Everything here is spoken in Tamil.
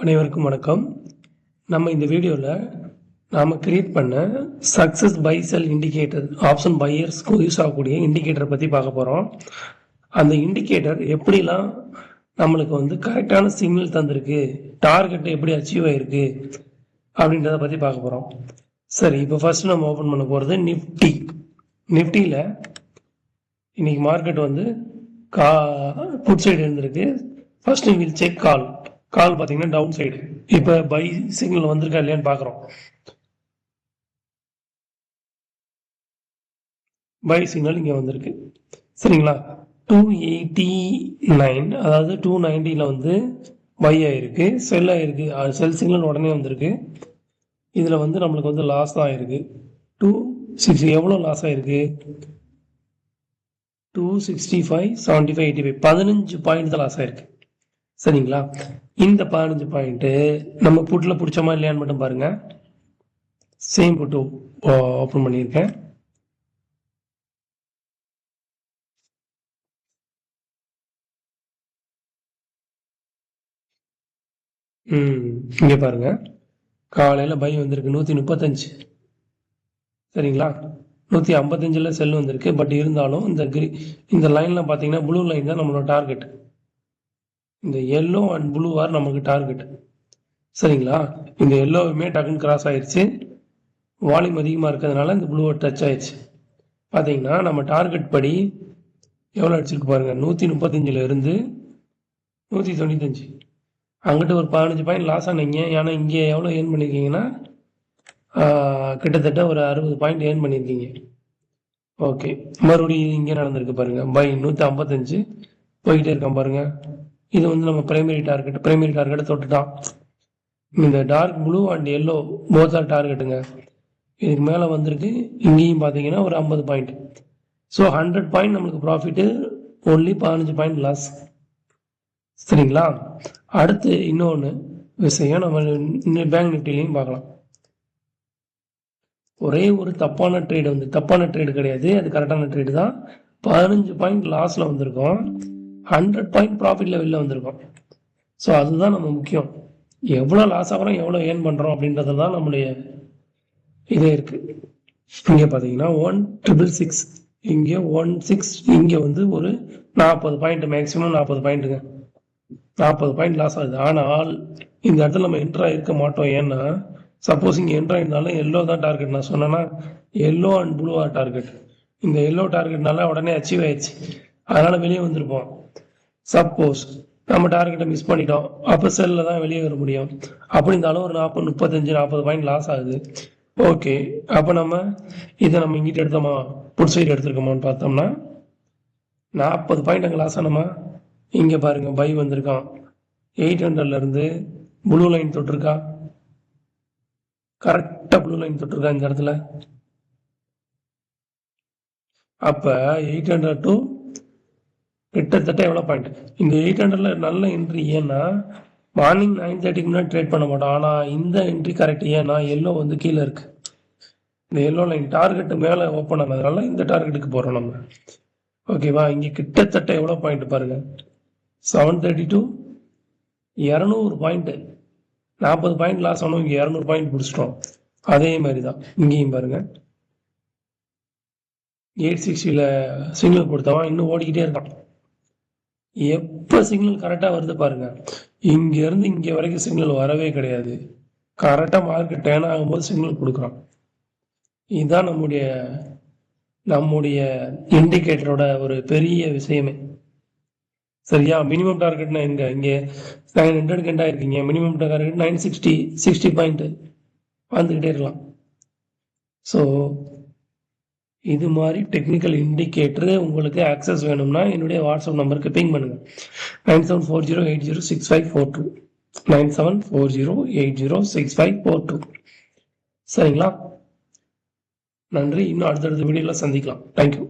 அனைவருக்கும் வணக்கம். நம்ம இந்த வீடியோவில் நாம் கிரியேட் பண்ண success buy sell indicator option பையர்ஸ்க்கு யூஸ் ஆகக்கூடிய இண்டிகேட்டரை பற்றி பார்க்க போகிறோம். அந்த இண்டிகேட்டர் எப்படிலாம் நம்மளுக்கு கரெக்டான சிக்னல் தந்திருக்கு, டார்கெட் எப்படி அச்சீவ் ஆகிருக்கு அப்படின்றத பற்றி பார்க்க போகிறோம். சரி, இப்போ ஃபர்ஸ்ட் நம்ம ஓப்பன் பண்ண போகிறது நிஃப்டியில் இன்னைக்கு மார்க்கெட் புட் சைடு இருந்திருக்கு. ஃபர்ஸ்ட் வில் செக் கால் பார்த்தீங்கன்னா டவுன் சைடு. இப்போ பை சிக்னல் வந்திருக்கா இல்லையான்னு பார்க்குறோம். பை சிக்னல் இங்கே வந்திருக்கு, சரிங்களா. 289, அதாவது 290 பை ஆயிருக்கு, செல் ஆயிருக்கு. செல் சிக்னல் உடனே வந்திருக்கு. இதில் நம்மளுக்கு லாஸ் தான் ஆயிருக்கு. 260 எவ்வளோ லாஸ் ஆயிருக்கு? 265, 75, 85 15 பாயிண்ட் தான் லாஸ் ஆயிருக்கு, சரிங்களா. இந்த 15 பாயிண்ட் நம்ம புட்ல பிடிச்சோமா இல்லையான்னு மட்டும் பாருங்க. சேம் புட்டு ஓப்பன் பண்ணியிருக்கேன். இங்க பாருங்க, காலையில பை வந்திருக்கு 135, சரிங்களா. 155 செல் வந்திருக்கு. பட் இருந்தாலும் இந்த லைன்ல பாத்தீங்கன்னா ப்ளூ லைன் தான் நம்மளோட டார்கெட். இந்த எல்லோ அண்ட் ப்ளூ ஆர் நமக்கு டார்கெட், சரிங்களா. இந்த எல்லோவுமே டக்குன்னு கிராஸ் ஆயிடுச்சு. வால்யூம் அதிகமாக இருக்கிறதுனால இந்த ப்ளூவை டச் ஆயிடுச்சு. பார்த்தீங்கன்னா நம்ம டார்கெட் படி எவ்வளோ அடிச்சிருக்கு பாருங்க. 135 இருந்து 195, அங்கிட்ட ஒரு 15 பாயிண்ட் லாஸ் ஆனீங்க. ஏன்னா இங்கே எவ்வளோ ஏர்ன் பண்ணியிருக்கீங்கன்னா கிட்டத்தட்ட ஒரு 60 பாயிண்ட் ஏர்ன் பண்ணியிருக்கீங்க. ஓகே, மறுபடியும் இங்கே நடந்திருக்கு பாருங்க. பை 155 போய்கிட்டே இருக்கான் பாருங்க. இது நம்ம பிரைமரி டார்கெட்டை தொட்டுட்டான். இந்த dark blue and yellow both are டார்கெட்டுங்க. இதுக்கு மேலே வந்திருக்கு. இங்கேயும் பார்த்தீங்கன்னா ஒரு 50 பாயிண்ட். ஸோ 100 பாயிண்ட் நம்மளுக்கு ப்ராஃபிட்டு, ஒன்லி 15 பாயிண்ட் லாஸ், சரிங்களா. அடுத்து இன்னொன்று விஷயம் நம்ம பேங்க் நிஃப்டிலையும் பார்க்கலாம். ஒரே ஒரு தப்பான ட்ரேடு கிடையாது, அது கரெக்டான ட்ரேடு தான். 15 பாயிண்ட் லாஸில் வந்திருக்கோம், 100 பாயிண்ட் ப்ராஃபிட்டில் வெளில வந்திருக்கோம். ஸோ அதுதான் நம்ம முக்கியம். எவ்வளோ லாஸ் ஆகிறோம், எவ்வளோ ஏர்ன் பண்ணுறோம் அப்படின்றது தான் நம்முடைய இதே இருக்குது. இங்கே பார்த்தீங்கன்னா 1666, இங்கே 16, இங்கே ஒரு 40 பாயிண்ட், மேக்ஸிமம் 40 பாயிண்ட்டுங்க. 40 பாயிண்ட் லாஸ் ஆகுது. ஆனால் இந்த இடத்துல நம்ம என்ட்ரா இருக்க மாட்டோம். ஏன்னா சப்போஸ் இங்கே என்ட்ரா இருந்தாலும் எல்லோ தான் டார்கெட். நான் சொன்னேன்னா yellow and blue are target. இந்த எல்லோ டார்கெட்னால உடனே அச்சீவ் ஆயிடுச்சு, அதனால் வெளியே வந்திருப்போம். சப்போஸ் நம்ம டார்கெட்டை மிஸ் பண்ணிட்டோம், அப்போ செல்லில் தான் வெளியே வர முடியும். அப்படி இருந்தாலும் ஒரு 35-40 பாயிண்ட் லாஸ் ஆகுது. ஓகே, அப்போ இதை நம்ம இங்கிட்ட எடுத்தோமா, புட் சைடு எடுத்துருக்கோமான்னு பார்த்தோம்னா 40 பாயிண்ட் அங்கே லாஸ் ஆனோமா. இங்கே பாருங்க, பை வந்திருக்கான் 800 ப்ளூ லைன் தொட்டிருக்கா, கரெக்டாக ப்ளூ லைன் தொட்டிருக்கா இந்த இடத்துல. அப்போ 800 to கிட்டத்தட்ட எவ்வளோ பாயிண்ட்? இந்த 800 நல்ல என்ட்ரி. ஏன்னா மார்னிங் 9:30 முன்னாடி ட்ரேட் பண்ண மாட்டோம். ஆனால் இந்த என்ட்ரி கரெக்ட். ஏன்னா எல்லோ கீழே இருக்கு. இந்த எல்லோ லைன் டார்கெட் மேலே ஓப்பன் ஆனதுனால இந்த டார்கெட்டுக்கு போகிறோம் நம்ம. ஓகேவா, இங்கே கிட்டத்தட்ட எவ்வளோ பாயிண்ட் பாருங்க, 732, 200 பாயிண்ட். 40 பாயிண்ட் லாஸ் ஆனோம், இங்கே 200 பாயிண்ட் பிடிச்சிட்டோம். அதே மாதிரி தான் இங்கேயும் பாருங்க, 860 சிக்னல் கொடுத்தவன் இன்னும் ஓடிக்கிட்டே இருக்கான். எப்போ சிக்னல் கரெக்டாக வருது பாருங்க, இங்கேருந்து இங்கே வரைக்கும் சிக்னல் வரவே கிடையாது. கரெக்டாக மார்க்கெட் டேர்ன் ஆகும்போது சிக்னல் கொடுக்குறான். இதுதான் நம்முடைய இண்டிகேட்டரோட ஒரு பெரிய விஷயமே, சரியா. மினிமம் டார்கெட்னா இங்கே 900 எண்ட் ஆயிருக்கீங்க. மினிமம் டார்கெட் 960, 60 பாயிண்ட் வந்துக்கிட்டே இருக்கலாம். ஸோ இது மாதிரி டெக்னிக்கல் இண்டிகேட்டரு உங்களுக்கு ஆக்சஸ் வேணும்னா என்னுடைய வாட்ஸ்அப் நம்பருக்கு பிங் பண்ணுங்க. 9740806542, 9740806542, சரிங்களா. நன்றி. இன்னும் அடுத்தடுத்த வீடியோவில் சந்திக்கலாம். தேங்க்யூ.